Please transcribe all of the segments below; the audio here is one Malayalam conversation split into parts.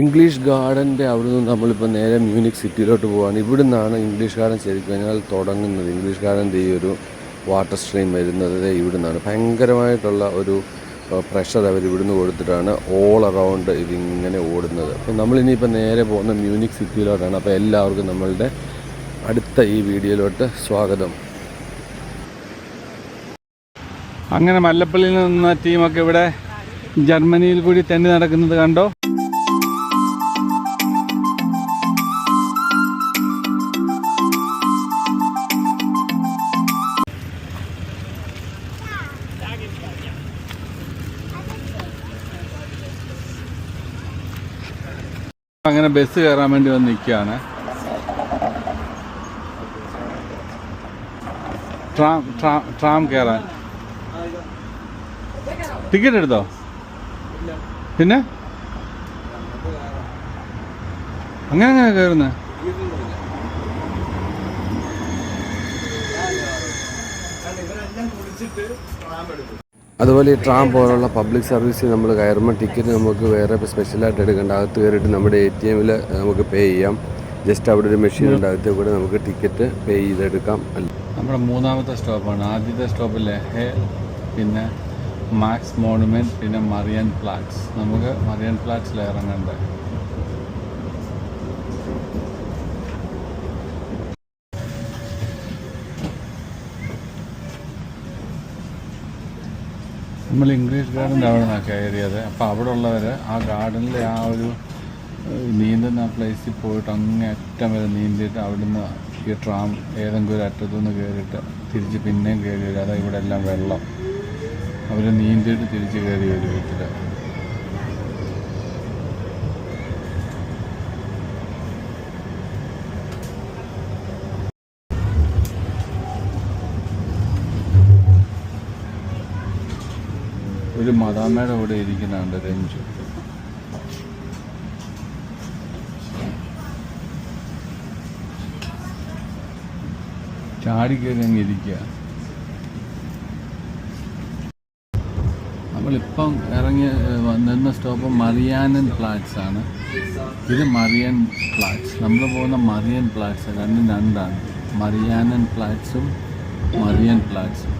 ഇംഗ്ലീഷ് ഗാർഡൻ്റെ അവിടെ നിന്ന് നമ്മളിപ്പോൾ നേരെ മ്യൂണിക് സിറ്റിയിലോട്ട് പോവുകയാണ്. ഇവിടെ നിന്നാണ് ഇംഗ്ലീഷ് ഗാർഡൻ ശരിക്കും കഴിഞ്ഞാൽ തുടങ്ങുന്നത്. ഇംഗ്ലീഷ് ഗാർഡൻ്റെ ഈ ഒരു വാട്ടർ സ്ട്രീം വരുന്നത് ഇവിടെ നിന്നാണ്. ഭയങ്കരമായിട്ടുള്ള ഒരു പ്രഷർ അവർ ഇവിടുന്ന് കൊടുത്തിട്ടാണ് ഓൾ അറൗണ്ട് ഇതിങ്ങനെ ഓടുന്നത്. അപ്പോൾ നമ്മളിനിയിപ്പോൾ നേരെ പോകുന്ന മ്യൂണിക് സിറ്റിയിലോട്ടാണ്. അപ്പോൾ എല്ലാവർക്കും നമ്മളുടെ അടുത്ത ഈ വീഡിയോയിലോട്ട് സ്വാഗതം. അങ്ങനെ മല്ലപ്പള്ളിയിൽ നിന്ന ടീമൊക്കെ ഇവിടെ ജർമ്മനിയിൽ കൂടി തന്നെ നടക്കുന്നത് കണ്ടോ. അങ്ങനെ ബസ് കയറാൻ വേണ്ടി വന്ന് നിൽക്കുകയാണ്. ട്രാം കയറാൻ ടിക്കറ്റ് എടുത്തോ? പിന്നെ അങ്ങനെ കയറുന്നേ? അതുപോലെ ഈ ട്രാം പോലുള്ള പബ്ലിക് സർവീസിൽ നമ്മൾ കയറുമ്പോൾ ടിക്കറ്റ് നമുക്ക് വേറെ സ്പെഷ്യലായിട്ട് എടുക്കേണ്ട. അകത്ത് കയറിയിട്ട് നമ്മുടെ ATM നമുക്ക് പേ ചെയ്യാം. ജസ്റ്റ് അവിടെ ഒരു മെഷീൻ ഉണ്ട്, അകത്ത് കൂടെ നമുക്ക് ടിക്കറ്റ് പേ ചെയ്തെടുക്കാം. നമ്മുടെ മൂന്നാമത്തെ സ്റ്റോപ്പാണ്. ആദ്യത്തെ സ്റ്റോപ്പ് ലെഹെ, പിന്നെ മാക്സ് മോണുമെൻറ്റ്, പിന്നെ മറിയൻ പ്ലാറ്റ്സ്. നമുക്ക് മറിയൻ പ്ലാറ്റ്സിൽ ഇറങ്ങണ്ടേ. നമ്മൾ ഇംഗ്ലീഷ് ഗാർഡൻ്റെ അവിടെ നിന്നാണ് കയറിയത്. അപ്പോൾ അവിടെ ഉള്ളവർ ആ ഗാർഡനിലെ ആ ഒരു നീന്തുന്ന പ്ലേസിൽ പോയിട്ട് അങ്ങേ അറ്റം വരെ നീന്തിയിട്ട് അവിടുന്ന് ഈ ട്രാം ഏതെങ്കിലും ഒരു അറ്റത്തുനിന്ന് കയറിയിട്ട് തിരിച്ച് പിന്നെയും കയറി വരും. അതാ ഇവിടെ എല്ലാം വെള്ളം. അവർ നീന്തിയിട്ട് തിരിച്ച് കയറി വരും വീട്ടിൽ. ഒരു മദാമ്മയുടെ കൂടെ ഇരിക്കുന്നുണ്ട് രഞ്ജു. ചാടിക്കയറി അങ്ങ് ഇരിക്കുക. നമ്മളിപ്പം ഇറങ്ങി നിന്ന സ്റ്റോപ്പ് മറിയാനൻ പ്ലാറ്റ്സ് ആണ്. ഇത് മറിയൻ പ്ലാറ്റ്സ്. നമ്മൾ പോകുന്ന മറിയൻ പ്ലാറ്റ്സ് രണ്ടാണ്. മറിയാനൻ പ്ലാറ്റ്സും മറിയൻ പ്ലാറ്റ്സും.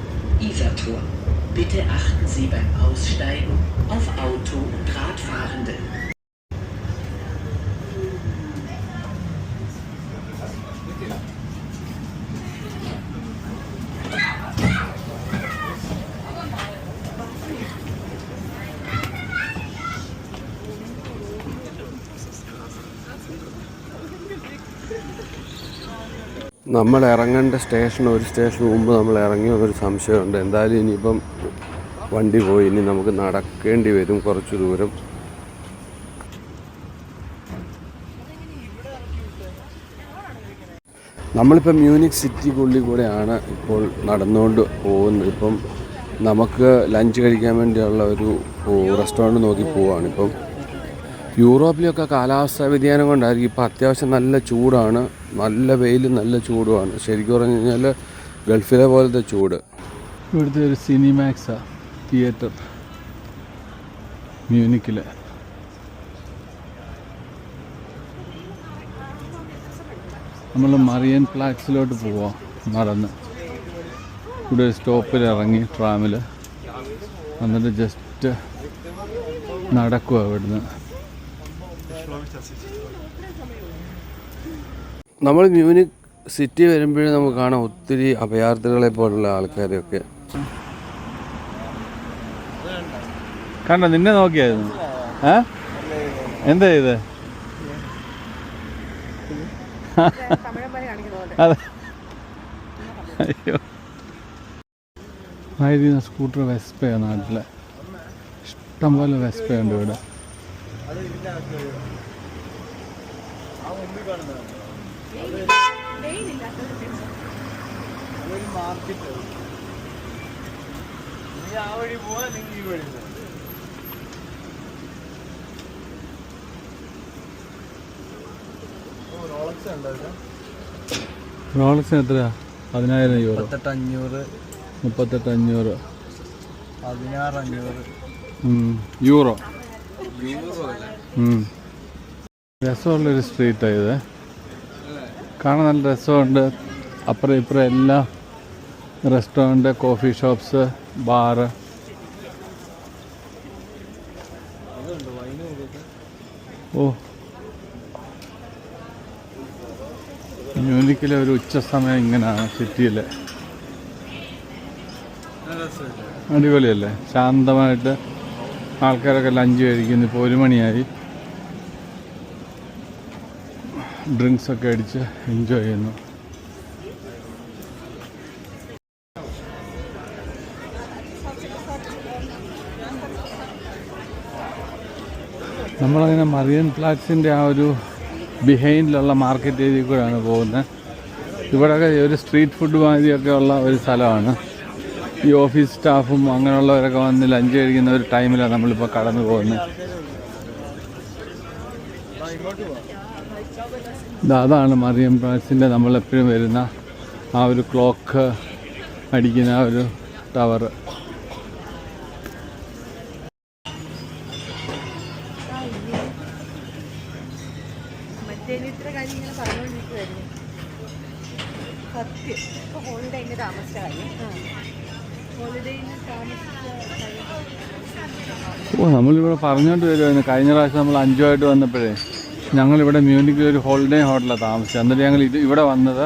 Bitte achten Sie beim Aussteigen auf Auto- und Radfahrende. നമ്മൾ ഇറങ്ങേണ്ട ഒരു സ്റ്റേഷൻ മുമ്പ് നമ്മൾ ഇറങ്ങിയൊരു സംശയമുണ്ട്. എന്തായാലും ഇനിയിപ്പം വണ്ടി പോയി, ഇനി നമുക്ക് നടക്കേണ്ടി വരും കുറച്ച് ദൂരം. നമ്മളിപ്പം മ്യൂണിക് സിറ്റിക്കുള്ളിൽ കൂടെയാണ് ഇപ്പോൾ നടന്നുകൊണ്ട് പോകുന്നത്. ഇപ്പം നമുക്ക് ലഞ്ച് കഴിക്കാൻ വേണ്ടിയുള്ള ഒരു റെസ്റ്റോറൻറ്റ് നോക്കി പോവുകയാണ്. ഇപ്പം യൂറോപ്പിലൊക്കെ കാലാവസ്ഥാ വ്യതിയാനം കൊണ്ടായിരിക്കും ഇപ്പം അത്യാവശ്യം നല്ല ചൂടാണ്, നല്ല വെയിലും നല്ല ചൂടുമാണ്. ശരിക്കും പറഞ്ഞു കഴിഞ്ഞാൽ ഗൾഫിലെ പോലത്തെ ചൂട്. ഇവിടുത്തെ ഒരു സിനിമാക്സാ തിയേറ്റർ മ്യൂണിക്കിൽ. നമ്മൾ മറിയൻ പ്ലാറ്റ്സിലോട്ട് പോവാം നടന്ന്. ഇവിടെ ഒരു സ്റ്റോപ്പിൽ ഇറങ്ങി ട്രാമിൽ എന്നിട്ട് ജസ്റ്റ് നടക്കുക ഇവിടുന്ന്. നമ്മൾ മ്യൂണിക് സിറ്റി വരുമ്പോഴേ നമുക്ക് കാണാം ഒത്തിരി അഭയാർത്ഥികളെ പോലുള്ള ആൾക്കാരെയൊക്കെ. കണ്ടോ, നിന്നെ നോക്കിയായിരുന്നു. എന്താ ഇത്? അതെ, അയ്യോ. ആയിരുന്നു സ്കൂട്ടർ വെസ്പയാണ് നാട്ടിലെ. ഇഷ്ടംപോലെ വെസ്പയുണ്ട് ഇവിടെ. റോളക്സിന് എത്രയാ? 10,000 യൂറോ. 38,500. 38,500. 16,500 യൂറോ. രസമുള്ളൊരു സ്ട്രീറ്റാണ് ഇത്. കാണാൻ നല്ല രസമുണ്ട്. അപ്പുറം ഇപ്പുറം എല്ലാം റെസ്റ്റോറൻറ്റ്, കോഫി ഷോപ്സ്, ബാറ്. ഓ, മ്യൂണിക്കിലെ ഒരു ഉച്ച സമയം ഇങ്ങനെയാണ് സിറ്റിയിൽ. അടിപൊളിയല്ലേ? ശാന്തമായിട്ട് ആൾക്കാരൊക്കെ ലഞ്ച് കഴിക്കുന്നു. ഇപ്പോൾ 1 മണിയായി. ഡ്രിങ്ക്സൊക്കെ അടിച്ച് എൻജോയ് ചെയ്യുന്നു. നമ്മളങ്ങനെ മറിയൻ പ്ലാറ്റ്സിൻ്റെ ആ ഒരു ബിഹൈൻഡിലുള്ള മാർക്കറ്റ് ഏരിയ കൂടെയാണ് പോകുന്നത്. ഇവിടെയൊക്കെ ഒരു സ്ട്രീറ്റ് ഫുഡ് മാതിരിയൊക്കെ ഉള്ള ഒരു സ്ഥലമാണ്. ഈ ഓഫീസ് സ്റ്റാഫും അങ്ങനെയുള്ളവരൊക്കെ വന്ന് ലഞ്ച് കഴിക്കുന്ന ഒരു ടൈമിലാണ് നമ്മളിപ്പോൾ കടന്നു പോകുന്നത്. അതാണ് മറിയൻ പ്ലാറ്റ്സിൻ്റെ നമ്മളെപ്പോഴും വരുന്ന ആ ഒരു ക്ലോക്ക് അടിക്കുന്ന ആ ഒരു ടവർ. ഓ, നമ്മളിവിടെ പറഞ്ഞുകൊണ്ട് വരുമായിരുന്നു. കഴിഞ്ഞ പ്രാവശ്യം നമ്മൾ 5 വന്നപ്പോഴേ ഞങ്ങളിവിടെ മ്യൂണിക്കിൽ ഒരു ഹോളിഡേ ഹോട്ടലാണ് താമസിച്ചത്. എന്നിട്ട് ഞങ്ങൾ ഇവിടെ വന്നത്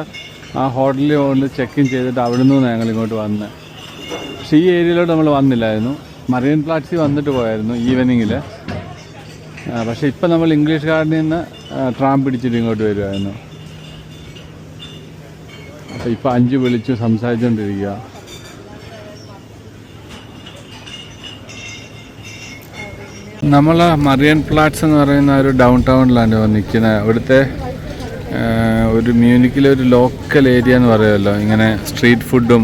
ആ ഹോട്ടലിൽ ചെക്ക് ഇൻ ചെയ്തിട്ട് അവിടെ നിന്നാണ് ഞങ്ങൾ ഇങ്ങോട്ട് വന്നത്. പക്ഷേ ഈ ഏരിയയിലോട്ട് നമ്മൾ വന്നില്ലായിരുന്നു. മറിയൻ പ്ലാറ്റ്സിൽ വന്നിട്ട് പോയായിരുന്നു ഈവനിങ്ങിൽ. പക്ഷേ ഇപ്പം നമ്മൾ ഇംഗ്ലീഷ് ഗാർഡനിൽ നിന്ന് ട്രാം പിടിച്ചിട്ട് ഇങ്ങോട്ട് വരുമായിരുന്നു. അപ്പോൾ ഇപ്പം 5 വിളിച്ചു സംസാരിച്ചുകൊണ്ടിരിക്കുക. നമ്മൾ മറിയൻ പ്ലാറ്റ്സ് എന്ന് പറയുന്ന ഒരു ഡൗൺ ടൗണിലാണ് നിൽക്കുന്നത്. ഇവിടുത്തെ ഒരു മ്യൂണിക്കിലെ ഒരു ലോക്കൽ ഏരിയ എന്ന് പറയുമല്ലോ, ഇങ്ങനെ സ്ട്രീറ്റ് ഫുഡും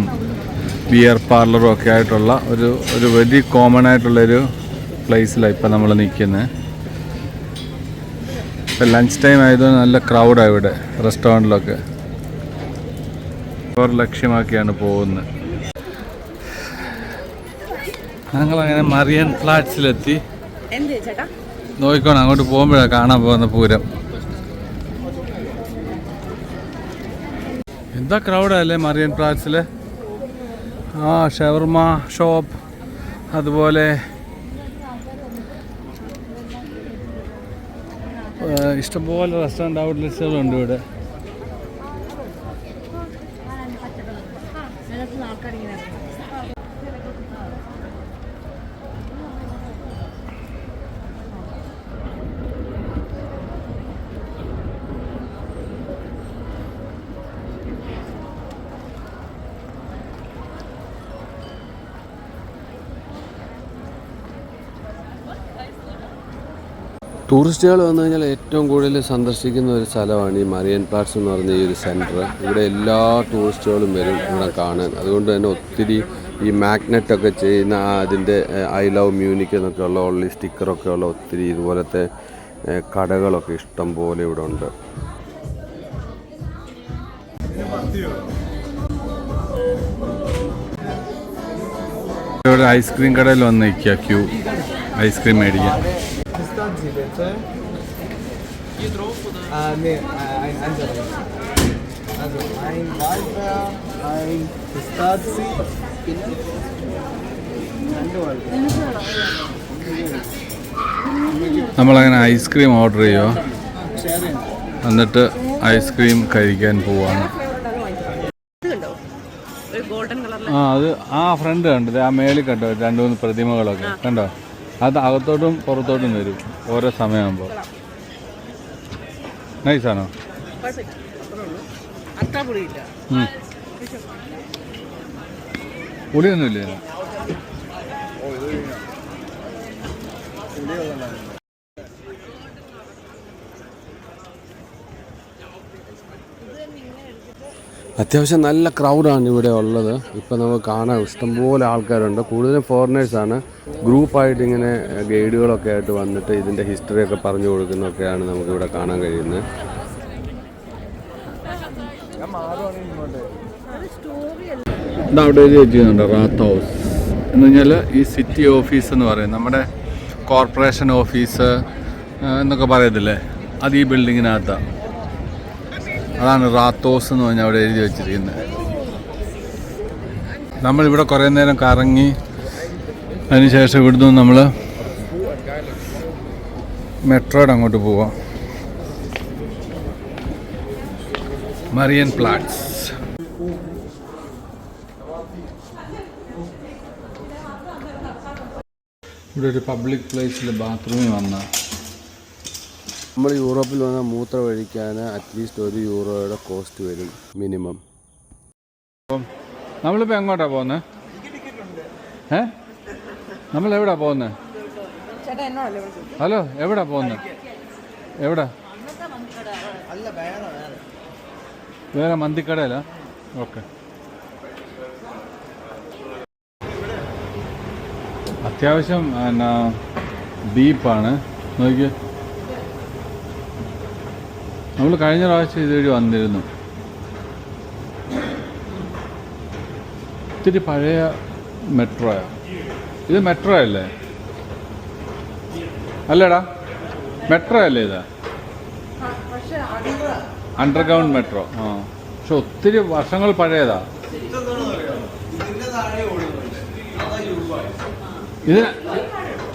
ബിയർ പാർലറും ഒക്കെ ആയിട്ടുള്ള ഒരു വെരി കോമൺ ആയിട്ടുള്ളൊരു പ്ലേസിലാണ് ഇപ്പം നമ്മൾ നിൽക്കുന്നത്. ഇപ്പം ലഞ്ച് ടൈം ആയതുകൊണ്ട് നല്ല ക്രൗഡാണ് ഇവിടെ റെസ്റ്റോറൻറ്റിലൊക്കെ. ലക്ഷ്യമാക്കിയാണ് പോകുന്നത്. ഞങ്ങളങ്ങനെ മറിയൻ ഫ്ലാറ്റ്സിലെത്തി. നോക്കിക്കോണം, അങ്ങോട്ട് പോകുമ്പോഴാണ് കാണാൻ പോകുന്ന പൂരം. എന്താ ക്രൗഡല്ലേ മറിയൻ ഫ്ലാറ്റ്സിൽ. ഷവർമ ഷോപ്പ്, അതുപോലെ ഇഷ്ടംപോലെ റെസ്റ്റോറൻറ്റ് ഔട്ട്ലെറ്റ്സുകളുണ്ട് ഇവിടെ. ടൂറിസ്റ്റുകൾ വന്നു കഴിഞ്ഞാൽ ഏറ്റവും കൂടുതൽ സന്ദർശിക്കുന്ന ഒരു സ്ഥലമാണ് ഈ മറിയൻ പ്ലാറ്റ്സ് എന്ന് പറഞ്ഞ ഈ ഒരു സെൻറ്റർ. ഇവിടെ എല്ലാ ടൂറിസ്റ്റുകളും വരും ഇവിടെ കാണാൻ. അതുകൊണ്ട് തന്നെ ഒത്തിരി ഈ മാഗ്നറ്റൊക്കെ ചെയ്യുന്ന അതിൻ്റെ ഐ ലവ് മ്യൂണിക് എന്നൊക്കെ ഉള്ള ഓൺലി സ്റ്റിക്കറൊക്കെ ഉള്ള ഒത്തിരി ഇതുപോലത്തെ കടകളൊക്കെ ഇഷ്ടം പോലെ ഇവിടെ ഉണ്ട്. ഇവിടെ ഐസ്ക്രീം കടയിൽ വന്ന് നിൽക്കുക, ക്യൂ ഐസ്ക്രീം മേടിക്കാൻ. Hier drauf oder? Nee, ein anderer. Also ein Waldbeer, ein Pistazie. നമ്മളങ്ങനെ ഐസ്ക്രീം ഓർഡർ ചെയ്യുമോ, എന്നിട്ട് ഐസ്ക്രീം കഴിക്കാൻ പോവാണ്. അത് ആ ഫ്രണ്ട് കണ്ടത്, ആ മേളിൽ കണ്ടോ 2-3 പ്രതിമകളൊക്കെ കണ്ടോ. അത് അകത്തോട്ടും പുറത്തോട്ടും വരും ഓരോ സമയമാകുമ്പോൾ. നൈസാണോ? പുളിയൊന്നുമില്ല. അത്യാവശ്യം നല്ല ക്രൗഡാണ് ഇവിടെ ഉള്ളത്. ഇപ്പം നമുക്ക് കാണാൻ ഇഷ്ടംപോലെ ആൾക്കാരുണ്ട്. കൂടുതലും ഫോറിനേഴ്സാണ്. ഗ്രൂപ്പായിട്ട് ഇങ്ങനെ ഗൈഡുകളൊക്കെ ആയിട്ട് വന്നിട്ട് ഇതിൻ്റെ ഹിസ്റ്ററിയൊക്കെ പറഞ്ഞു കൊടുക്കുന്നതൊക്കെയാണ് നമുക്കിവിടെ കാണാൻ കഴിയുന്നത്. അവിടെ എഴുതി വെച്ചിരുന്നുണ്ട് റാത്ത് ഹൗസ് എന്ന് പറഞ്ഞാൽ ഈ സിറ്റി ഓഫീസ് എന്ന് പറയും. നമ്മുടെ കോർപ്പറേഷൻ ഓഫീസ് എന്നൊക്കെ പറയത്തില്ലേ, അത് ഈ ബിൽഡിങ്ങിനകത്താണ്. അതാണ് റാത്തോസ് എന്ന് പറഞ്ഞാൽ അവിടെ എഴുതി വെച്ചിരിക്കുന്നത്. നമ്മളിവിടെ കുറേ നേരം കറങ്ങി അതിനുശേഷം ഇവിടുന്ന് നമ്മൾ മെട്രോയുടെ അങ്ങോട്ട് പോവാം. മറിയൻ പ്ലാറ്റ്സ്. ഇവിടെ ഒരു പബ്ലിക് പ്ലേസിൽ ബാത്റൂമിൽ വന്ന നമ്മൾ യൂറോപ്പിൽ വന്നാൽ മൂത്രം ഒഴിക്കാൻ അറ്റ്ലീസ്റ്റ് €1 കോസ്റ്റ് വരും മിനിമം. അപ്പം നമ്മളിപ്പോൾ എങ്ങോട്ടാണ് പോകുന്നത്? നമ്മളെവിടാ പോകുന്നത്? ഹലോ, എവിടാ പോകുന്നത്? എവിടാ? വേറെ മന്തിക്കടയിലാ? ഓക്കെ. അത്യാവശ്യം എന്നാ ഡീപ്പാണ്. നോക്കിയേ, നമ്മൾ കഴിഞ്ഞ പ്രാവശ്യം ഇതുവഴി വന്നിരുന്നു. ഇത്തിരി പഴയ മെട്രോയാണ് ഇത്. മെട്രോ അല്ലേ? അല്ലേടാ, മെട്രോ അല്ലേ ഇത്? Underground metro. ആ, പക്ഷെ ഒത്തിരി വർഷങ്ങൾ പഴയതാ.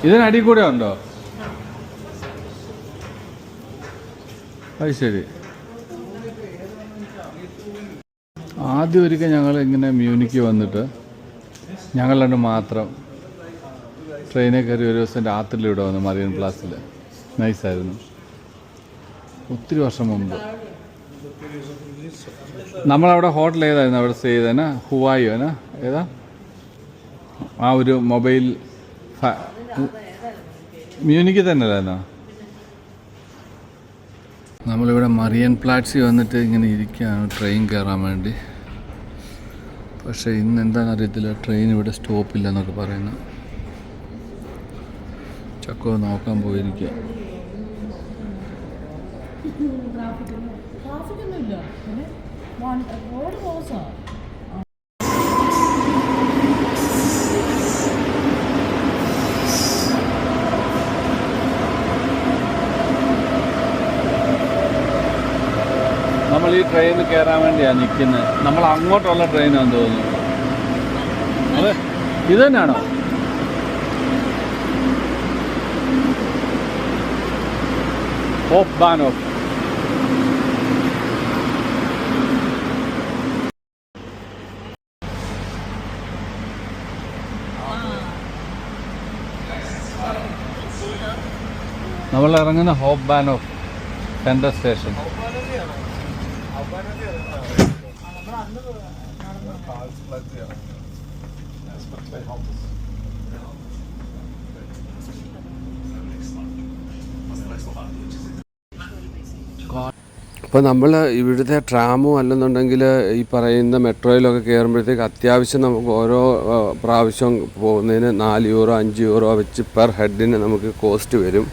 ഇതിനടി കൂടെ ഉണ്ടോ? അത് ശരി. ആദ്യം ഒരിക്കൽ ഞങ്ങൾ ഇങ്ങനെ മ്യൂണിക്ക് വന്നിട്ട് ഞങ്ങൾ രണ്ട് മാത്രം ട്രെയിനിൽ കയറി ഒരു ദിവസം രാത്രിയിൽ ഇവിടെ വന്നു മറിയൻ പ്ലാസിൽ. നൈസായിരുന്നു. ഒത്തിരി വർഷം മുമ്പ്. നമ്മളവിടെ ഹോട്ടൽ ഏതായിരുന്നു അവിടെ സ്റ്റേ ചെയ്തേനാ? ഹുവായിയോനാ ഏതാ? ആ ഒരു മൊബൈൽ മ്യൂണിക്ക് തന്നെ അല്ലായിരുന്നോ? നമ്മളിവിടെ മറിയൻ പ്ലാറ്റ്സിൽ വന്നിട്ട് ഇങ്ങനെ ഇരിക്കുകയാണ് ട്രെയിൻ കയറാൻ വേണ്ടി. പക്ഷേ ഇന്ന് എന്താണെന്ന് അറിയത്തില്ല, ട്രെയിൻ ഇവിടെ സ്റ്റോപ്പില്ല എന്നൊക്കെ പറയുന്നു. ചക്കോ നോക്കാൻ പോയിരിക്കുക. നമ്മൾ ഈ ട്രെയിനിൽ കയറാൻ വേണ്ടിയാണ് നിൽക്കുന്നത്. നമ്മൾ അങ്ങോട്ടുള്ള ട്രെയിനാണെന്ന് തോന്നുന്നു. അതെ, ഇത് തന്നെയാണോ? Bahnhof. നമ്മൾ ഇറങ്ങുന്ന ഹോപ്പ് ബാനോഫ് സെൻട്രൽ സ്റ്റേഷൻ. അപ്പോൾ നമ്മൾ ഇവിടുത്തെ ട്രാമോ അല്ലെന്നുണ്ടെങ്കിൽ ഈ പറയുന്ന മെട്രോയിലൊക്കെ കയറുമ്പോഴത്തേക്ക് അത്യാവശ്യം നമുക്ക് ഓരോ പ്രാവശ്യം പോകുന്നതിന് €4 €5 വെച്ച് പെർ ഹെഡിന് നമുക്ക് കോസ്റ്റ് വരും.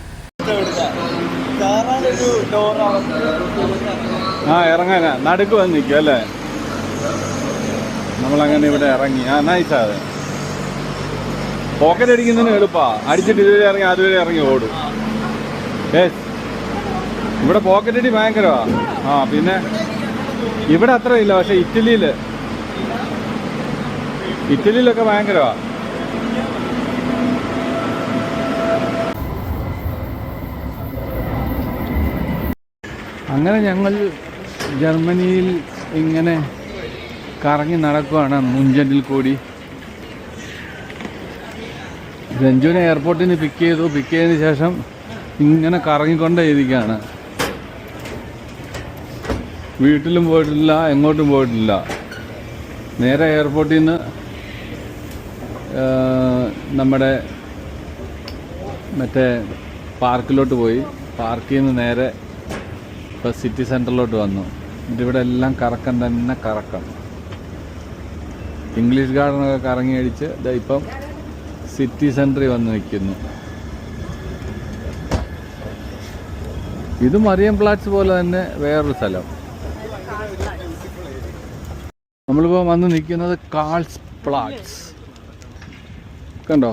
ആ, ഇറങ്ങാനാ നടുക്ക് വന്ന് നിൽക്കും അല്ലേ? നമ്മളങ്ങനെ ഇവിടെ ഇറങ്ങി. ആ, നൈസാ. അത് പോക്കറ്റ് അടിക്കുന്നതിന് എളുപ്പമാണ്. അടിച്ചിട്ട് ഇതുവരെ ഇറങ്ങി അതുവരെ ഇറങ്ങി ഓടും. ഇവിടെ പോക്കറ്റ് അടി ഭയങ്കരമാണ്. ആ, പിന്നെ ഇവിടെ അത്ര ഇല്ല, പക്ഷെ ഇറ്റലിയിലൊക്കെ ഭയങ്കരമാണ്. അങ്ങനെ ഞങ്ങൾ ജർമ്മനിയിൽ ഇങ്ങനെ കറങ്ങി നടക്കുകയാണ് മുഞ്ചണ്ടിൽ കൂടി. രഞ്ജുവിനെ എയർപോർട്ടിൽ നിന്ന് പിക്ക് ചെയ്തതിന് ശേഷം ഇങ്ങനെ കറങ്ങിക്കൊണ്ടേ ഇരിക്കുകയാണ്. വീട്ടിലും പോയിട്ടില്ല, എങ്ങോട്ടും പോയിട്ടില്ല. നേരെ എയർപോർട്ടിൽ നിന്ന് നമ്മുടെ മറ്റേ പാർക്കിലോട്ട് പോയി. പാർക്കിൽ നിന്ന് നേരെ ഇപ്പോൾ സിറ്റി സെൻറ്ററിലോട്ട് വന്നു. ഇതിവിടെ എല്ലാം കറക്കം തന്നെ കറക്കം. ഇംഗ്ലീഷ് ഗാർഡനൊക്കെ കറങ്ങി അടിച്ച് ഇപ്പം സിറ്റി സെൻറ്ററിൽ വന്ന് നിൽക്കുന്നു. ഇത് മറിയൻ പ്ലാറ്റ്സ് പോലെ തന്നെ വേറൊരു സ്ഥലം. നമ്മളിപ്പോൾ വന്ന് നിൽക്കുന്നത് കാൾസ് പ്ലാറ്റ്സ്. കണ്ടോ?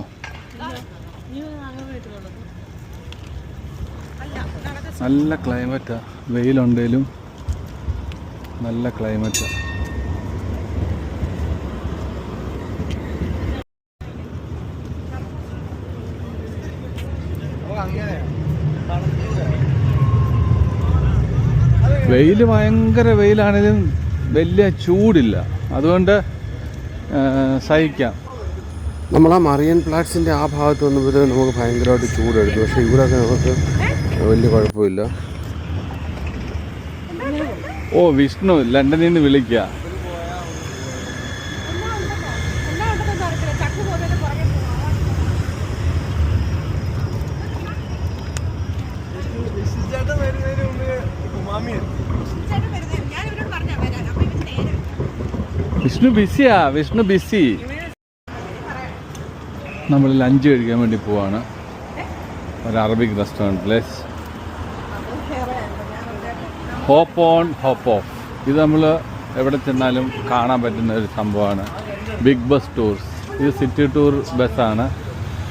നല്ല ക്ലൈമറ്റാണ്, വെയിലുണ്ടെങ്കിലും നല്ല ക്ലൈമറ്റാണ്. വെയിൽ ഭയങ്കര വെയിലാണെങ്കിലും വലിയ ചൂടില്ല, അതുകൊണ്ട് സഹിക്കാം. നമ്മൾ ആ മറിയൻ പ്ലാറ്റ്സിൻ്റെ ആ ഭാഗത്ത് വന്നപ്പോൾ നമുക്ക് ഭയങ്കരമായിട്ട് ചൂടെടുത്തു. പക്ഷേ ഇവിടെയൊക്കെ നമുക്ക് വലിയ കുഴപ്പമില്ല. ഓ, വിഷ്ണു ലണ്ടനിൽ നിന്ന് വിളിക്കുക. വിഷ്ണു ബിസിയാ, വിഷ്ണു ബിസി. നമ്മൾ ലഞ്ച് കഴിക്കാൻ വേണ്ടി പോവാണ് ഒരു അറബിക് റെസ്റ്റോറൻറ്റിൽ. Hop on hop off. ഇത് നമ്മൾ എവിടെ ചെന്നാലും കാണാൻ പറ്റുന്ന ഒരു സംഭവമാണ്. Big bus tours. ഇത് സിറ്റി ടൂർ ബസ്സാണ്.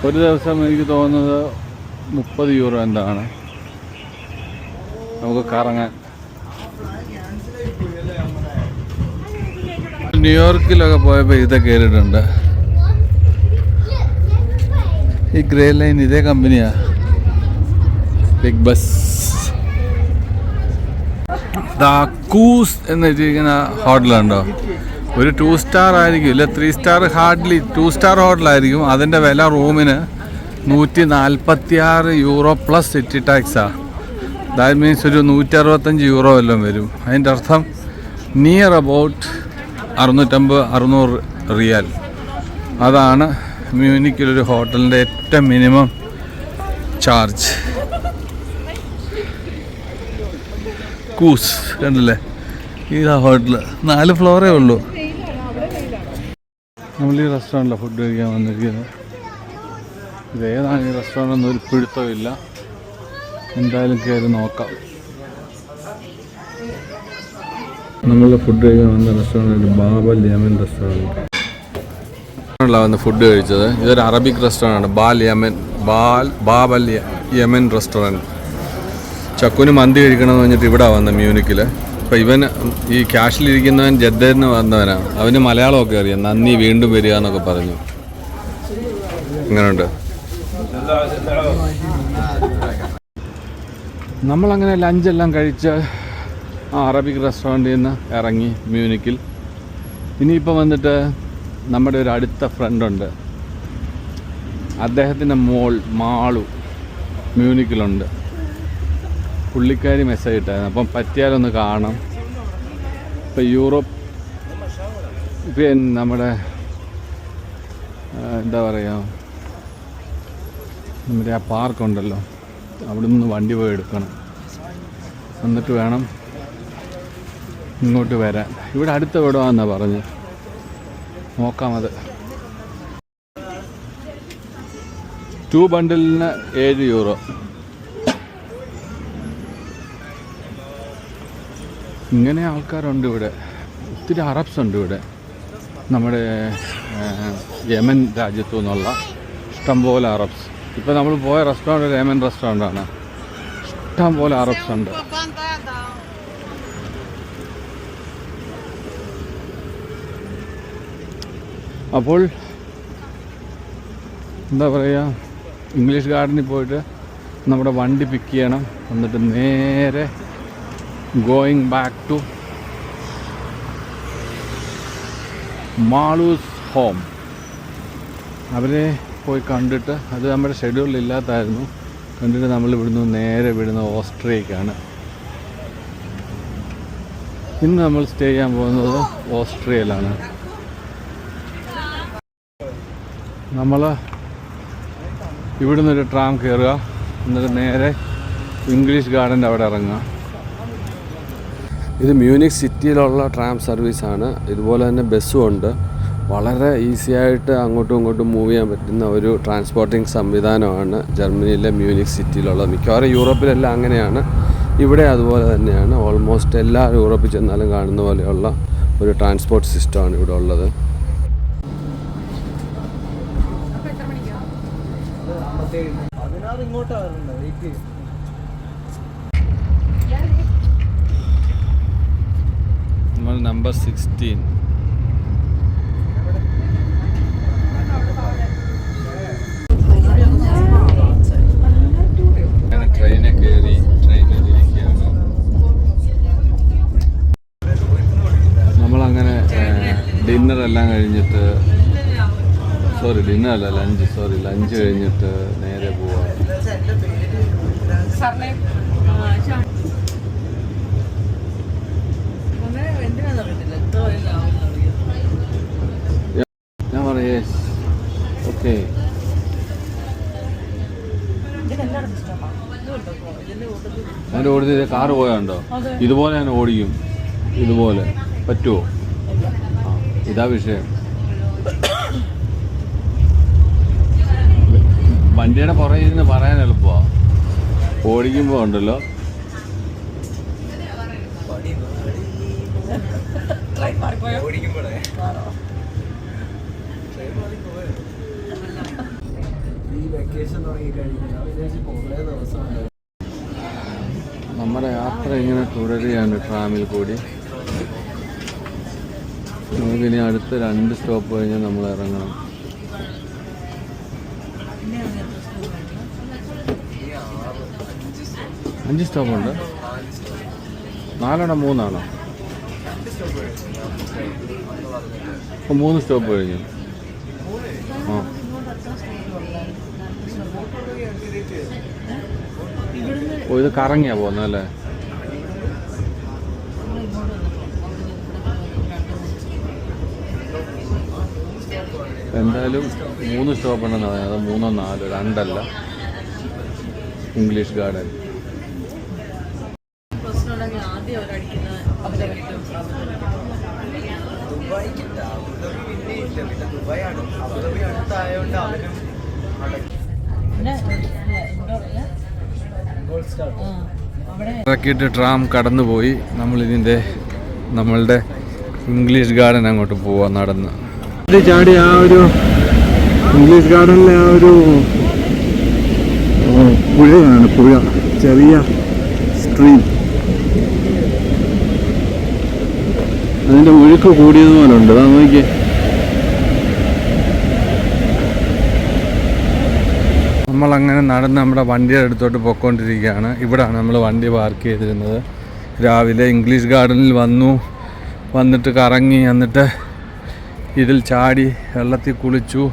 ഒരു ദിവസം എനിക്ക് തോന്നുന്നത് 30 യൂറോ എന്താണ് നമുക്ക് കറങ്ങാൻ. ന്യൂയോർക്കിലൊക്കെ പോയപ്പോൾ ഇതൊക്കെ കേട്ടിട്ടുണ്ട്. ഈ ഗ്രേ ലൈൻ ഇതേ കമ്പനിയാ, ബിഗ് ബസ്. കൂസ് എന്ന് വെച്ചിരിക്കുന്ന ഹോട്ടലുണ്ടോ, ഒരു 2 സ്റ്റാർ ആയിരിക്കും, ഇല്ല 3 സ്റ്റാർ, ഹാർഡ്ലി 2 സ്റ്റാർ ഹോട്ടലായിരിക്കും. അതിൻ്റെ വില റൂമിന് 146 യൂറോ പ്ലസ് സിറ്റി ടാക്സാണ്. ദാറ്റ് മീൻസ് ഒരു 165 യൂറോ എല്ലാം വരും. അതിൻ്റെ അർത്ഥം നിയർ അബൌട്ട് 650-600 റിയാൽ. അതാണ് മ്യൂണിക്കിലൊരു ഹോട്ടലിൻ്റെ ഏറ്റവും മിനിമം ചാർജ്. കൂസ് കണ്ടില്ലേ, ഇതാ ഹോട്ടൽ. 4 ഫ്ലോറേ ഉള്ളൂ. നമ്മൾ ഈ റെസ്റ്റോറൻറ്റിലാണ് ഫുഡ് കഴിക്കാൻ വന്നിരിക്കുന്നത്. ഇതേതാണ് ഈ റെസ്റ്റോറൻ്റ് ഒന്നും ഒരു പിടുത്തമില്ല. എന്തായാലും കയറി നോക്കാം. നമ്മൾ ഫുഡ് കഴിക്കാൻ വന്ന റെസ്റ്റോറൻറ്റ് ബാബൽ യമൻ റെസ്റ്റോറൻറ്റ് വന്ന് ഫുഡ് കഴിച്ചത്. ഇതൊരു അറബിക് റെസ്റ്റോറൻറ്റാണ്, ബാബൽ യമൻ റെസ്റ്റോറൻറ്റ്. ചക്കുന് മന്തി കഴിക്കണമെന്ന് പറഞ്ഞിട്ട് ഇവിടെ വന്ന മ്യൂണിക്കിൽ. അപ്പോൾ ഇവൻ ഈ ക്യാഷിലിരിക്കുന്നവൻ ജദ്ദയിൽ നിന്ന് വന്നവനാണ്. അവന് മലയാളമൊക്കെ അറിയാം. നന്ദി, വീണ്ടും വരിക എന്നൊക്കെ പറഞ്ഞു. ഇങ്ങനെയുണ്ട്. നമ്മളങ്ങനെ ലഞ്ചെല്ലാം കഴിച്ച് ആ അറബിക് റെസ്റ്റോറൻറ്റിൽ നിന്ന് ഇറങ്ങി മ്യൂണിക്കിൽ. ഇനിയിപ്പോൾ വന്നിട്ട് നമ്മുടെ ഒരു അടുത്ത ഫ്രണ്ടുണ്ട്, അദ്ദേഹത്തിൻ്റെ മാളു മ്യൂണിക്കിലുണ്ട്. പുള്ളിക്കാരി മെസ്സേജ് ഇട്ടായിരുന്നു. അപ്പം പറ്റിയാലൊന്ന് കാണാം. ഇപ്പം യൂറോപ്പ് നമ്മുടെ എന്താ പറയുക, നമ്മുടെ ആ പാർക്കുണ്ടല്ലോ, അവിടെ നിന്ന് വണ്ടി പോയി എടുക്കണം. എന്നിട്ട് വേണം ഇങ്ങോട്ട് വരാൻ. ഇവിടെ അടുത്ത വിടുവാന്നാണ് പറഞ്ഞ്. നോക്കാം. അത് 2 ബണ്ടിലിന് 7 യൂറോ. ഇങ്ങനെ ആൾക്കാരുണ്ട് ഇവിടെ. ഒത്തിരി അറബ്സ് ഉണ്ട് ഇവിടെ. നമ്മുടെ യമൻ രാജ്യത്തു നിന്നുള്ള ഇഷ്ടംപോലെ അറബ്സ്. ഇപ്പോൾ നമ്മൾ പോയ റെസ്റ്റോറൻറ്റ് ഒരു യമൻ റെസ്റ്റോറൻ്റാണ്. ഇഷ്ടംപോലെ അറബ്സ് ഉണ്ട്. അപ്പോൾ എന്താ പറയുക, ഇംഗ്ലീഷ് ഗാർഡനിൽ പോയിട്ട് നമ്മുടെ വണ്ടി പിക്ക് ചെയ്യണം. എന്നിട്ട് നേരെ going back to Malu's home. അവരെ പോയി കണ്ടിട്ട്, അത് നമ്മുടെ ഷെഡ്യൂളിൽ ഇല്ലാത്തായിരുന്നു, കണ്ടിട്ട് നമ്മൾ നേരെ വിടുന്ന ഓസ്ട്രിയക്കാണ്. ഇന്ന് നമ്മൾ സ്റ്റേ ചെയ്യാൻ പോകുന്നത് ഓസ്ട്രിയയിലാണ്. നമ്മൾ ഇവിടുന്ന് ഒരു ട്രാം കയറുക, എന്നിട്ട് നേരെ ഇംഗ്ലീഷ് ഗാർഡൻ്റെ അവിടെ ഇറങ്ങുക. ഇത് മ്യൂണിക് സിറ്റിയിലുള്ള ട്രാം സർവീസാണ്. ഇതുപോലെ തന്നെ ബസ്സും ഉണ്ട്. വളരെ ഈസി ആയിട്ട് അങ്ങോട്ടും ഇങ്ങോട്ടും മൂവ് ചെയ്യാൻ പറ്റുന്ന ഒരു ട്രാൻസ്പോർട്ടിംഗ് സംവിധാനമാണ് ജർമ്മനിയിലെ മ്യൂണിക് സിറ്റിയിലുള്ളത്. മിക്കവാറും യൂറോപ്പിലെല്ലാം അങ്ങനെയാണ്. ഇവിടെ അതുപോലെ തന്നെയാണ്. ഓൾമോസ്റ്റ് എല്ലാ യൂറോപ്പിൽ ചെന്നാലും കാണുന്ന പോലെയുള്ള ഒരു ട്രാൻസ്പോർട്ട് സിസ്റ്റമാണ് ഇവിടെ ഉള്ളത്. നമ്പർ 16. അങ്ങനെ ട്രെയിനിൽ കയറി ട്രെയിനിലിരിക്കുകയാണ്. നമ്മളങ്ങനെ ഡിന്നറെല്ലാം കഴിഞ്ഞിട്ട് ലഞ്ച് കഴിഞ്ഞിട്ട് നേരെ പോവാണ്. ഞാൻ പറയാ ഓക്കെ. ഞാൻ ഓടുന്നത് കാറ് പോയാണ്ടോ? ഇതുപോലെ ഞാൻ ഓടിക്കും. ഇതുപോലെ പറ്റുമോ? ഇതാ വിഷയം. വണ്ടിയുടെ പുറകെ ഇരുന്ന് പറയാൻ എളുപ്പമാണ്. ഓടിക്കുമ്പോൾ ഉണ്ടല്ലോ നമ്മുടെ യാത്ര ഇങ്ങനെ തുടരുകയാണ് ട്രാമിൽ കൂടി. നമുക്കിനി അടുത്ത 2 സ്റ്റോപ്പ് കഴിഞ്ഞാൽ നമ്മൾ ഇറങ്ങണം. അഞ്ച് സ്റ്റോപ്പുണ്ട്. 4 3 അപ്പോൾ 3 സ്റ്റോപ്പ് കഴിഞ്ഞു. ആ ഓ, ഇത് കറങ്ങിയാ പോകുന്നല്ലേ? എന്തായാലും 3 സ്റ്റോപ്പ് ഉണ്ടെന്ന് പറയാം. അത് 3 4 2 ഇംഗ്ലീഷ് ഗാർഡൻ. ഇറക്കിയിട്ട് ട്രാം കടന്നുപോയി. നമ്മളുടെ ഇംഗ്ലീഷ് ഗാർഡൻ അങ്ങോട്ട് പോവാ നടന്ന്. ചാടി ആ ഒരു ഇംഗ്ലീഷ് ഗാർഡനിലെ ആ ഒരു പുഴയാണ്. ചെറിയ സ്ട്രീം. അതിൻ്റെ ഒഴുക്ക് കൂടിയതുപോലെ ഉണ്ട്. അതാ നോക്കിയേ. നമ്മളങ്ങനെ നടന്ന് നമ്മുടെ വണ്ടിയുടെ അടുത്തോട്ട് പോയിക്കൊണ്ടിരിക്കുകയാണ്. ഇവിടെയാണ് നമ്മൾ വണ്ടി പാർക്ക് ചെയ്തിരുന്നത്. രാവിലെ ഇംഗ്ലീഷ് ഗാർഡനിൽ വന്നിട്ട് കറങ്ങി, എന്നിട്ട് ഇതിൽ ചാടി വെള്ളത്തിൽ കുളിച്ചു.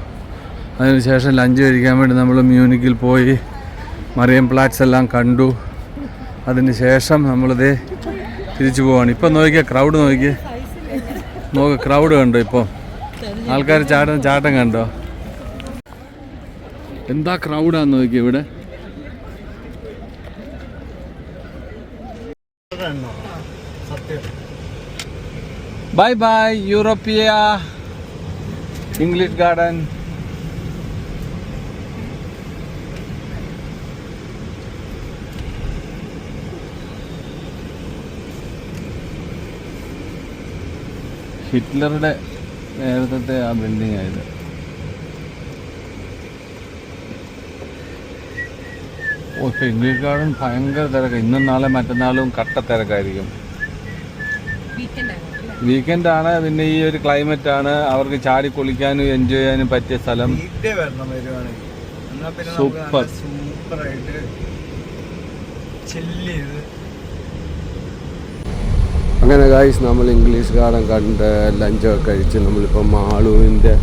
അതിനുശേഷം ലഞ്ച് കഴിക്കാൻ വേണ്ടി നമ്മൾ മ്യൂണിക്കിൽ പോയി മറിയം പ്ലാറ്റ്സ് എല്ലാം കണ്ടു. അതിന് ശേഷം നമ്മളിത് തിരിച്ചു പോവാണ്. ഇപ്പം നോക്കിയാൽ ക്രൗഡ് ക്രൗഡ് കണ്ടോ? ഇപ്പോൾ ആൾക്കാർ ചാട്ടം കണ്ടോ? എന്താ ക്രൗഡാന്ന് നോക്കിയ ഇവിടെ. ബൈ ബൈ യൂറോപ്പിയ ഇംഗ്ലീഷ് ഗാർഡൻ. ഹിറ്റ്ലറുടെ നേരത്തെ ആ ബിൽഡിംഗ് ആയത്. ഇപ്പോൾ ഇംഗ്ലീഷ് ഗാർഡൻ ഭയങ്കര തിരക്ക്. ഇന്നും നാളെ മറ്റന്നാളും കട്ട തിരക്കായിരിക്കും. വീക്കെൻഡാണ്. പിന്നെ ഈ ഒരു ക്ലൈമറ്റാണ്. അവർക്ക് ചാടി കുളിക്കാനും എൻജോയ് ചെയ്യാനും പറ്റിയ സ്ഥലം. സൂപ്പറായിട്ട് ചില്ല് ചെയ്ത്. അങ്ങനെ ഗായ്സ്, നമ്മൾ ഇംഗ്ലീഷ് ഗാർഡൻ കണ്ട് ലഞ്ചൊക്കെ കഴിച്ച് നമ്മളിപ്പോൾ മാളുവിൻ്റെ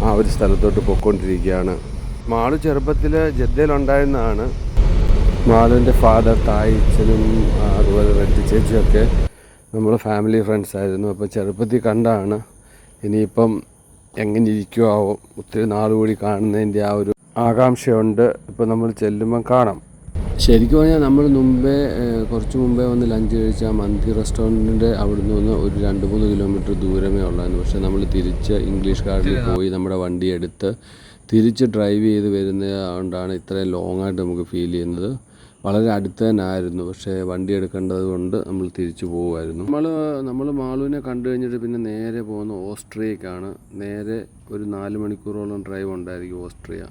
ആ ഒരു സ്ഥലത്തോട്ട് പോയിക്കൊണ്ടിരിക്കുകയാണ്. മാളു ചെറുപ്പത്തിൽ ജദ്ദയിലുണ്ടായിരുന്നതാണ്. മാളുവിൻ്റെ ഫാദർ തായിച്ചനും അതുപോലെ റെഡ്ഡി ചേച്ചിയൊക്കെ നമ്മൾ ഫാമിലി ഫ്രണ്ട്സ് ആയിരുന്നു. അപ്പോൾ ചെറുപ്പത്തിൽ കണ്ടാണ്. ഇനിയിപ്പം എങ്ങനെ ഇരിക്കുമോ, ഒത്തിരി നാൾ കൂടി കാണുന്നതിൻ്റെ ആ ഒരു ആകാംക്ഷയുണ്ട്. ഇപ്പോൾ നമ്മൾ ചെല്ലുമ്പം കാണാം. ശരിക്കും പറഞ്ഞാൽ നമ്മൾ കുറച്ച് മുമ്പേ വന്ന് ലഞ്ച് കഴിച്ച ആ മന്തി റെസ്റ്റോറൻറ്റിൻ്റെ അവിടെ നിന്ന് ഒരു 2-3 കിലോമീറ്റർ ദൂരമേ ഉള്ളായിരുന്നു. പക്ഷേ നമ്മൾ തിരിച്ച് ഇംഗ്ലീഷ് ഗാർഡനിൽ പോയി നമ്മുടെ വണ്ടി എടുത്ത് തിരിച്ച് ഡ്രൈവ് ചെയ്ത് വരുന്നത് കൊണ്ടാണ് ഇത്രയും ലോങ്ങായിട്ട് നമുക്ക് ഫീൽ ചെയ്യുന്നത്. വളരെ അടുത്ത് തന്നെ ആയിരുന്നു. പക്ഷേ വണ്ടി എടുക്കേണ്ടത് കൊണ്ട് നമ്മൾ തിരിച്ചു പോകുമായിരുന്നു. നമ്മൾ മാളുവിനെ കണ്ടു കഴിഞ്ഞിട്ട് പിന്നെ നേരെ പോകുന്ന ഓസ്ട്രിയക്കാണ്. നേരെ ഒരു 4 മണിക്കൂറോളം ഡ്രൈവ് ഉണ്ടായിരിക്കും ഓസ്ട്രിയ.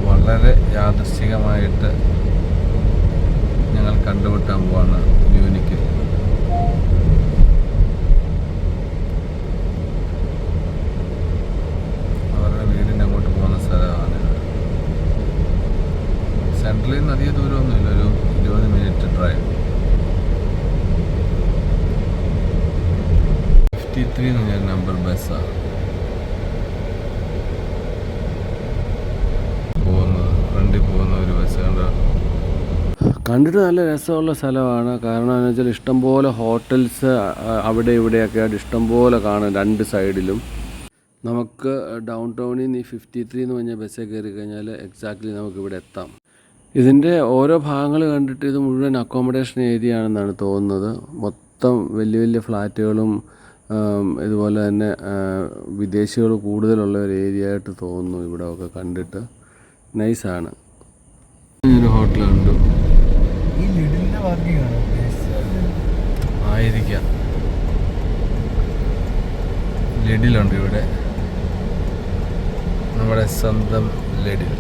വളരെ യാദൃശ്ചികമായിട്ട് ഞങ്ങൾ കണ്ടുമുട്ടാൻ പോവാണ് മ്യൂണിക്കിൽ. 53 എന്ന് പറഞ്ഞ നമ്പർ ബസ്സാണ് പോകുന്നത്, ഫ്രണ്ടിൽ പോകുന്ന ഒരു ബസ് കണ്ടോ. കണ്ടിട്ട് നല്ല രസമുള്ള സ്ഥലമാണ്. കാരണം എന്ന് വെച്ചാൽ ഇഷ്ടംപോലെ ഹോട്ടൽസ് അവിടെ ഇവിടെയൊക്കെ ആയിട്ട് ഇഷ്ടംപോലെ കാണാം രണ്ട് സൈഡിലും. നമുക്ക് ഡൗൺ ടൗണിൽ നിന്ന് ഈ 53 എന്ന് പറഞ്ഞ ബസ്സിൽ കയറി കഴിഞ്ഞാൽ എക്സാക്ട്ലി നമുക്കിവിടെ എത്താം. ഇതിൻ്റെ ഓരോ ഭാഗങ്ങൾ കണ്ടിട്ട് ഇത് മുഴുവൻ അക്കോമഡേഷൻ ഏരിയ ആണെന്നാണ് തോന്നുന്നത്. മൊത്തം വലിയ വലിയ ഫ്ലാറ്റുകളും ഇതുപോലെ തന്നെ വിദേശികൾ കൂടുതലുള്ള ഒരു ഏരിയ ആയിട്ട് തോന്നുന്നു ഇവിടെ ഒക്കെ കണ്ടിട്ട്. നൈസാണ്. ഒരു ഹോട്ടൽ കണ്ടു. ഈ ലിഡിലിന്റെ പാർക്കിംഗ് ആണ് ആയിരിക്കാം, ലിഡിലുണ്ട് ഇവിടെ, നമ്മുടെ സ്വന്തം ലിഡിൽ.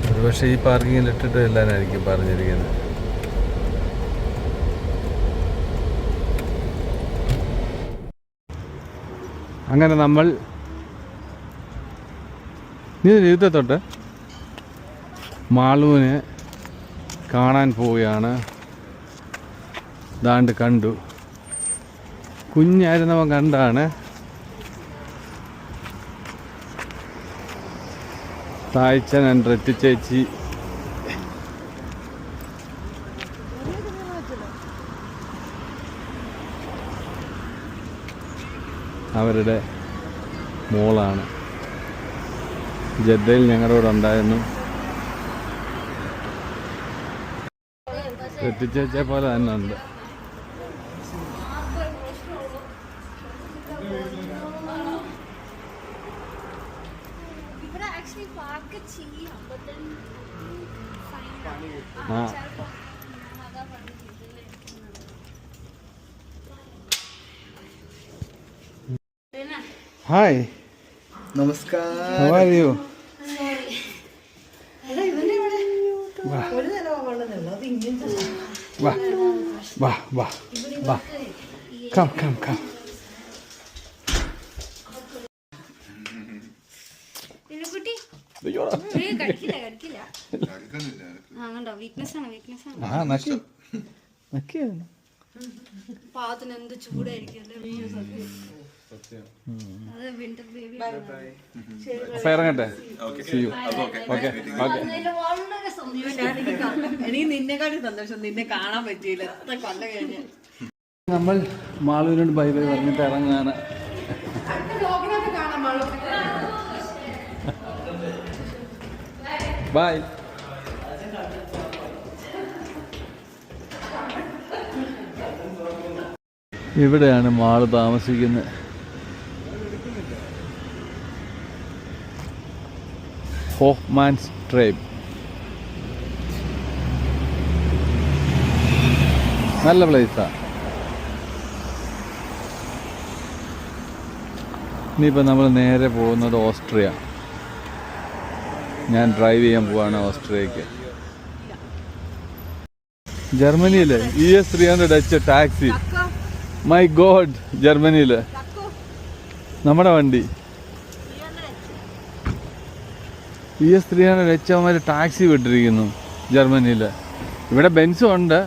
ഒരു പക്ഷേ ഈ പാർക്കിങ്ങിൽ ഇട്ടിട്ട് എല്ലാനായിരിക്കും പറഞ്ഞിരിക്കുന്നത്. അങ്ങനെ നമ്മൾ തൊട്ട് മാളുവിനെ കാണാൻ പോവുകയാണ്. ദാണ്ട് കണ്ടു, കുഞ്ഞായിരുന്നവൻ കണ്ടാണ്. താഴ്ച റെറ്റി ചേച്ചി അവരുടെ മോളാണ്. ജദ്ദയിൽ ഞങ്ങളുടെ കൂടെ ഉണ്ടായിരുന്നു. റെറ്റി ചേച്ചിയെ പോലെ തന്നെ ഉണ്ട്. ഹായ്, നമസ്കാരം. how are you? വാ, come. പാത്തിന് എന്ത് ചൂടായിരിക്കും. അപ്പൊ ഇറങ്ങട്ടെ. എനിക്ക് നിന്നെക്കാട്ടി സന്തോഷം നിന്നെ കാണാൻ പറ്റിയില്ല, എത്ര കൊല്ലം കഴിഞ്ഞ്. നമ്മൾ മാളുവിനോട് ബൈ ബൈ പറഞ്ഞിട്ട് ഇറങ്ങാണ്. ബൈ. ഇവിടെയാണ് മാള് താമസിക്കുന്നത്. ഹോഫ്മാൻസ് ട്രേബ്. നല്ല പ്ലേസാ. ഇനിയിപ്പോൾ നമ്മൾ നേരെ പോകുന്നത് ഓസ്ട്രിയ. ഞാൻ ഡ്രൈവ് ചെയ്യാൻ പോവാണ് ഓസ്ട്രിയക്ക്. ജർമ്മനിയിൽ ES 300 ടാക്സി. മൈ ഗോഡ്, ജർമ്മനിയിൽ നമ്മുടെ വണ്ടി ES 300 അവന്മാർ ടാക്സി വിട്ടിരിക്കുന്നു ജർമ്മനിയിൽ. ഇവിടെ ബെൻസും ഉണ്ട്,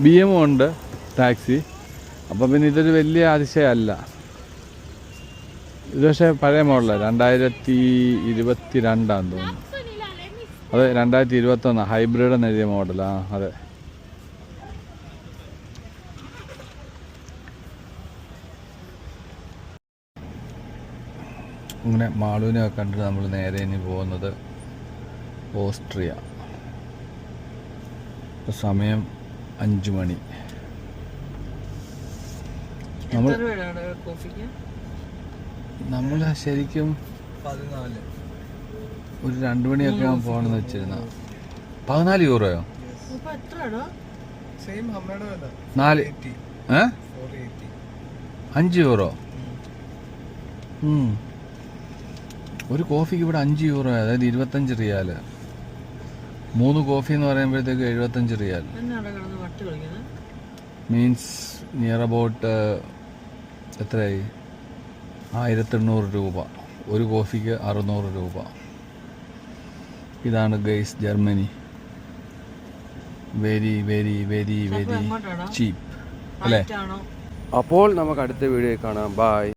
BM ഉണ്ട് ടാക്സി. അപ്പം പിന്നെ ഇതൊരു വലിയ അതിശയമല്ല. ഇത് പക്ഷേ പഴയ മോഡലാണ്, 2022 തോന്നുന്നു. അതെ, 2021 ഹൈബ്രിഡ് എന്ന് എഴുതിയ മോഡലാ. അതെ. അങ്ങനെ മാളുവിനെ കണ്ടിട്ട് നമ്മൾ നേരെ ഇനി പോകുന്നത് ഓസ്ട്രിയ. സമയം 5 മണി. നമ്മൾ ശരിക്കും 14 ഒരു 2 മണിയൊക്കെ ആകുമ്പോൾ പോകണമെന്ന് വെച്ചിരുന്ന. 14 യൂറോയോ? സെയിം അമ്മയുടെ വില 4 5 യൂറോ. ഒരു കോഫിക്ക് ഇവിടെ 5 യൂറോ, അതായത് 25 റിയാല്. 3 കോഫി എന്ന് പറയുമ്പോഴത്തേക്ക് 75 റിയാൽ. മീൻസ് നിയർ അബൌട്ട് എത്രയായി? 1800 രൂപ. ഒരു കോഫിക്ക് 600 രൂപ. ഇതാണ് guys Germany. Very very very very cheap അല്ലേ? അപ്പോൾ നമുക്ക് അടുത്ത വീഡിയോ കാണാം. ബൈ.